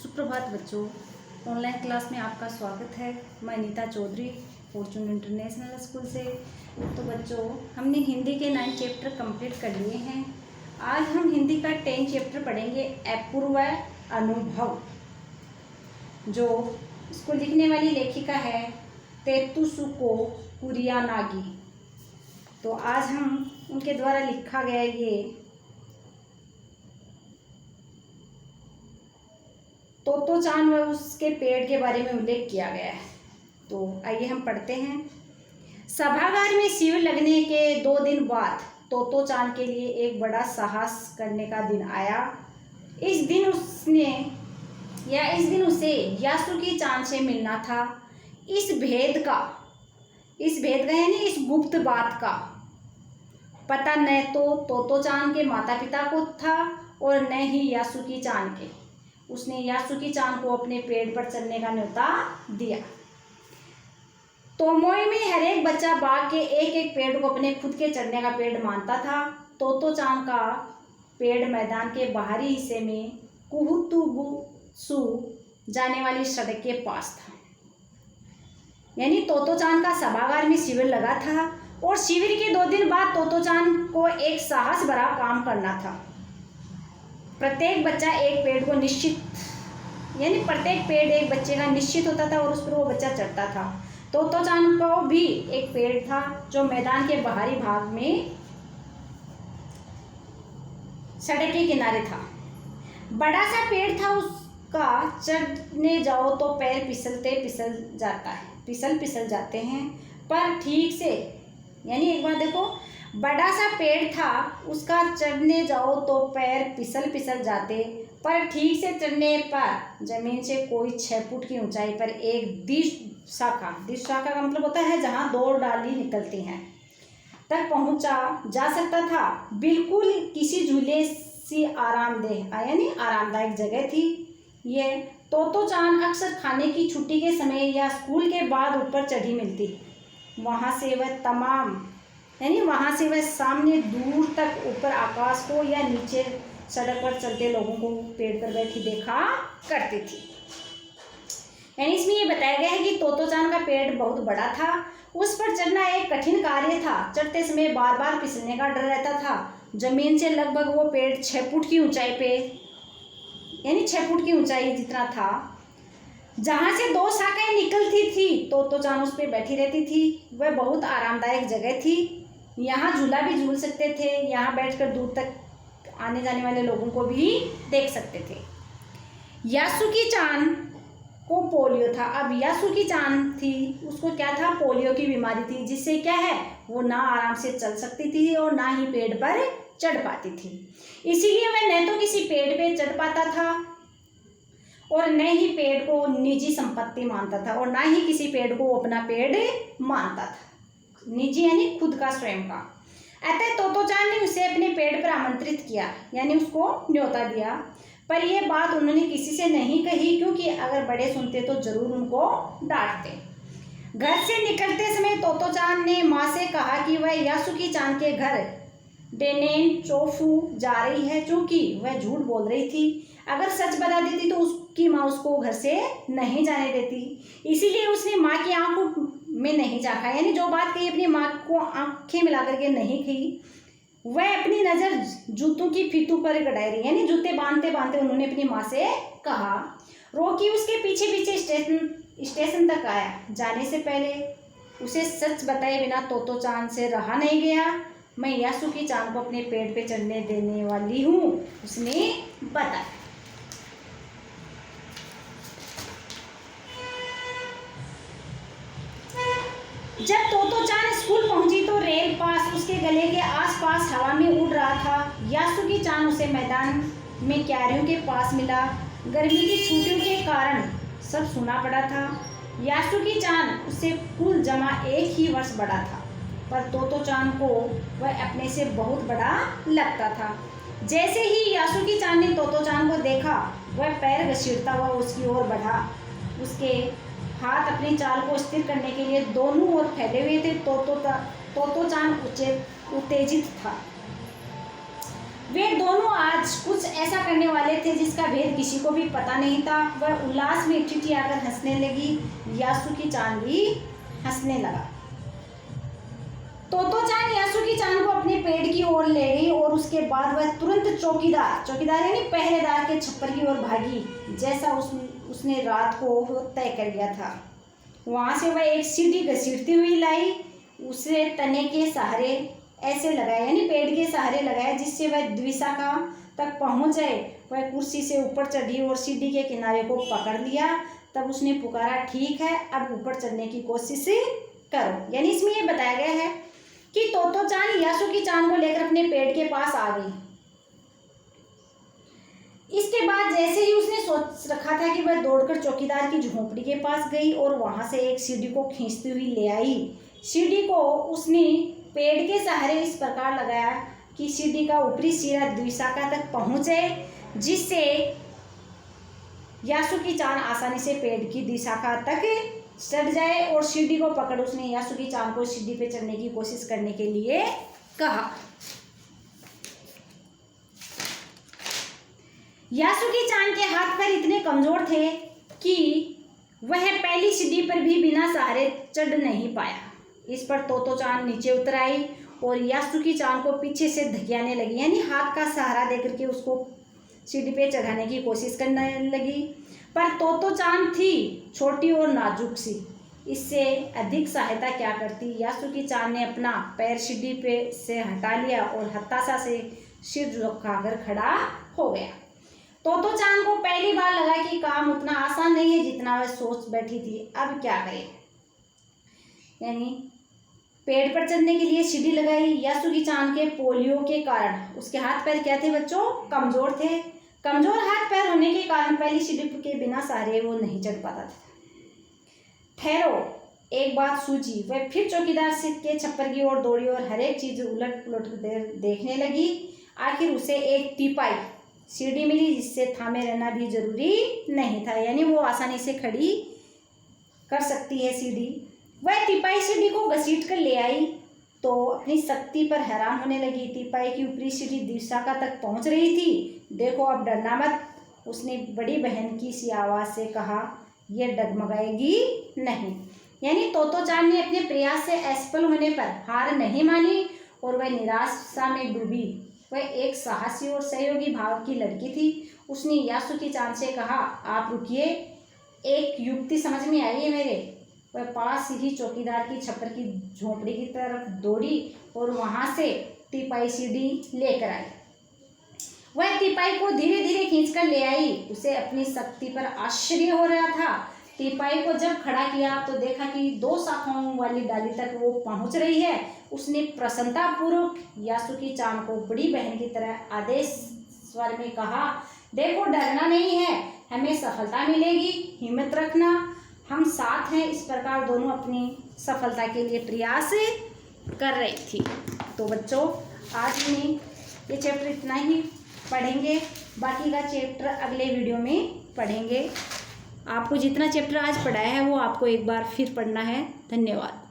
सुप्रभात बच्चों, online class में आपका स्वागत है। मैं Neeta Chaudhary Fortune International School से। तो बच्चों, हमने हिंदी के 9 चैप्टर कंप्लीट कर लिए हैं। आज हम हिंदी का 10 चैप्टर पढ़ेंगे, अपूर्व अनुभव, जो इसको लिखने वाली लेखिका है तेतुसुको कुरियानागी। तो आज हम उनके द्वारा लिखा गया ये तोतो-चान व उसके पेड़ के बारे में उल्लेख किया गया है। तो आइए हम पढ़ते हैं। सभागार में शिविर लगने के 2 दिन बाद तोतो-चान के लिए एक बड़ा साहस करने का दिन आया। इस दिन उसे यासुकी-चान से मिलना था। इस भेद का यानी इस गुप्त बात का पता न तो तोतो-चान के माता पिता को था और न ही यासुकी-चान के। उसने यासुकी-चान को अपने पेड़ पर चढ़ने का न्योता दिया। तोमोई में हर एक बच्चा बाग के एक एक पेड़ को अपने खुद के चढ़ने का पेड़ मानता था। तोतो-चान का पेड़ मैदान के बाहरी हिस्से में कुहुतुगुसु जाने वाली सड़क के पास था। यानी तोतो-चान का सभागार में शिविर लगा था और शिविर के 2 दिन बाद तोतो-चान को एक साहस भरा काम करना था। प्रत्येक बच्चा एक पेड़ को प्रत्येक पेड़ एक बच्चे का निश्चित होता था और उस पर वो बच्चा चढ़ता था। तोतो-चान को भी एक पेड़ था जो मैदान के बाहरी भाग में सड़क के किनारे था। बड़ा सा पेड़ था, उसका चढ़ने जाओ तो पैर फिसल जाते हैं, पर ठीक से, यानी एक बार देखो, बड़ा सा पेड़ था, उसका चढ़ने जाओ तो पैर फिसल जाते, पर ठीक से चढ़ने पर जमीन से कोई 6 फुट की ऊंचाई पर एक द्विशाखा का मतलब होता है जहां 2 डाली निकलती हैं, तक पहुंचा जा सकता था। बिल्कुल किसी झूले सी आरामदायक जगह थी। ये तोतो-चान अक्सर खाने की छुट्टी के समय या स्कूल के बाद ऊपर चढ़ी मिलती। वहाँ से वह सामने दूर तक ऊपर आकाश को या नीचे सड़क पर चलते लोगों को पेड़ पर बैठी देखा करती थी। यानी इसमें ये बताया गया है कि तोतो-चान का पेड़ बहुत बड़ा था, उस पर चढ़ना एक कठिन कार्य था। चढ़ते समय बार बार फिसलने का डर रहता था। जमीन से लगभग वो पेड़ 6 फुट की ऊंचाई पे, यानी 6 फुट की ऊंचाई जितना था, जहाँ से 2 शाखाएं निकलती थी। तोतो-चान उस पर बैठी रहती थी। वह बहुत आरामदायक जगह थी। यहाँ झूला भी झूल सकते थे। यहाँ बैठकर दूर तक आने जाने वाले लोगों को भी देख सकते थे। यासुकी-चान को पोलियो था। अब यासुकी-चान थी, उसको क्या था? पोलियो की बीमारी थी, जिससे क्या है, वो ना आराम से चल सकती थी और ना ही पेड़ पर चढ़ पाती थी। इसीलिए वह न तो किसी पेड़ पे चढ़ पाता था और न ही पेड़ को निजी संपत्ति मानता था और ना ही किसी पेड़ को अपना पेड़ मानता था। निजी यानी खुद का, स्वयं का। अतः तोतो-चान ने उसे अपने पेड़ पर आमंत्रित किया, यानी उसको न्योता दिया। पर यह बात उन्होंने किसी से नहीं कही, क्योंकि अगर बड़े सुनते तो जरूर उनको डांटते। घर से निकलते समय तोतो-चान ने माँ से कहा कि वह यासुकी-चान के घर डेनेन-चोफू जा रही है, क्योंकि वह झूठ बोल रही थी। अगर सच बता देती तो उसकी माँ उसको घर से नहीं जाने देती। इसीलिए उसने माँ की आंखों में नहीं झांका, यानी जो बात कही अपनी माँ को आंखें मिला करके नहीं कही। वह अपनी नज़र जूतों की फीतों पर गड़ाई रही, यानी जूते बांधते बांधते उन्होंने अपनी माँ से कहा। रोकी उसके पीछे पीछे स्टेशन तक आया। जाने से पहले उसे सच बताए बिना तोतो-चान से रहा नहीं गया। मैं यासुकी-चान को अपने पेड़ पे चढ़ने देने वाली हूँ, उसने बताया। जब तोतो-चान स्कूल पहुंची तो रेल पास उसके गले के आसपास हवा में उड़ रहा था। यासुकी-चान उसे मैदान में क्यारियों के पास मिला। गर्मी की छुट्टियों के कारण सब सुना पड़ा था। यासुकी-चान उससे कुल जमा 1 ही वर्ष बड़ा था, पर तोतो-चान को वह अपने से बहुत बड़ा लगता था। जैसे ही यासुकी-चान ने तोतो-चान को देखा, वह पैर घसीटता हुआ उसकी ओर बढ़ा। उसके हाथ अपनी चाल को स्थिर करने के लिए दोनों ओर फैले हुए थे। तोतो-चान उत्तेजित था। वे दोनों आज कुछ ऐसा करने वाले थे जिसका भेद किसी को भी पता नहीं था। वह उल्लास में ठिठियाकर हंसने लगी। यासुकी-चान भी हंसने लगा। तोतो-चान यासुकी-चान को अपने पेड़ की ओर ले गई और उसके बाद वह तुरंत चौकीदार यानी पहरेदार के छप्पर की ओर भागी, जैसा उसने रात को तय कर लिया था। वहां से वह एक सीढ़ी घसीटती हुई लाई, उसे तने के सहारे ऐसे लगाया यानी पेड़ के सहारे लगाया जिससे वह द्विशाखा तक पहुंच जाए। वह कुर्सी से ऊपर चढ़ी और सीढ़ी के किनारे को पकड़ लिया। तब उसने पुकारा, ठीक है, अब ऊपर चढ़ने की कोशिश करो। यानी इसमें यह बताया गया है कि तोतो-चान यासुकी-चान को लेकर अपने पेड़ के पास आ गई। इसके बाद जैसे ही उसने सोच रखा था कि वह दौड़कर चौकीदार की झोंपड़ी के पास गई और वहां से एक सीढ़ी को खींचती हुई ले आई। सीढ़ी को उसने पेड़ के सहारे इस प्रकार लगाया कि सीढ़ी का ऊपरी सिरा द्विशाखा तक पहुंचे, जिससे यासुकी-चान आसानी से पेड़ की द्विशाखा तक चढ़ जाए। और सीढ़ी को पकड़ उसने यासुकी-चान को सीढ़ी पे चढ़ने की कोशिश करने के लिए कहा। यासुकी-चान के हाथ पैर इतने कमजोर थे कि वह पहली सीढ़ी पर भी बिना सहारे चढ़ नहीं पाया। इस पर तोतो-चान नीचे उतर आई और यासुकी-चान को पीछे से धकेलने लगी, यानी हाथ का सहारा देकर के उसको सीढ़ी पे चढ़ाने की कोशिश करने लगी। पर तोतो-चान थी छोटी और नाजुक सी, इससे अधिक सहायता क्या करती। यासुकी-चान ने अपना पैर सीढ़ी पे से हटा लिया और हताशा से सिर झुकाकर खड़ा हो गया। तोतो-चान को पहली बार लगा कि काम उतना आसान नहीं है जितना वह सोच बैठी थी। अब क्या करे, यानी पेड़ पर चढ़ने के लिए सीढ़ी लगाई। यासुकी-चान के पोलियो के कारण उसके हाथ पैर क्या थे बच्चों, कमजोर थे। कमजोर हाथ पैर होने के कारण पहली सीढ़ी के बिना सहारे वो नहीं चढ़ पाता था। ठहरो, एक बात सूझी। वह फिर चौकीदार के छप्पर की ओर दौड़ी और हर एक चीज उलट पुलट देखने लगी। आखिर उसे एक टीपाई सीढ़ी मिली जिससे थामे रहना भी जरूरी नहीं था, यानी वो आसानी से खड़ी कर सकती है सीढ़ी। वह टीपाई सीढ़ी को घसीट कर ले आई तो अपनी शक्ति पर हैरान होने लगी। टीपाई की ऊपरी सीढ़ी द्विशाखा तक पहुंच रही थी। देखो, अब डरना मत, उसने बड़ी बहन की सी आवाज से कहा, यह डगमगाएगी नहीं। यानी तोतो-चान ने अपने प्रयास से असफल होने पर हार नहीं मानी और वह निराशा में डूबी। वह एक साहसी और सहयोगी भाव की लड़की थी। उसने यासुकी-चान से कहा, आप रुकिए, एक युक्ति समझ में आई है मेरे। वह पास ही चौकीदार की छप्पर की झोंपड़ी की तरफ दौड़ी और वहां से टीपाई सीढ़ी लेकर आई। वह टीपाई को धीरे धीरे खींचकर ले आई। उसे अपनी शक्ति पर आश्चर्य हो रहा था। टीपाई को जब खड़ा किया तो देखा कि 2 शाखाओं वाली डाली तक वो पहुंच रही है। उसने प्रसन्नतापूर्वक यासुकी-चान को बड़ी बहन की तरह आदेश स्वर में कहा, देखो, डरना नहीं है, हमें सफलता मिलेगी, हिम्मत रखना, हम साथ हैं। इस प्रकार दोनों अपनी सफलता के लिए प्रयास कर रही थी। तो बच्चों, आज में ये चैप्टर इतना ही पढ़ेंगे, बाकी का चैप्टर अगले वीडियो में पढ़ेंगे। आपको जितना चैप्टर आज पढ़ाया है वो आपको एक बार फिर पढ़ना है। धन्यवाद।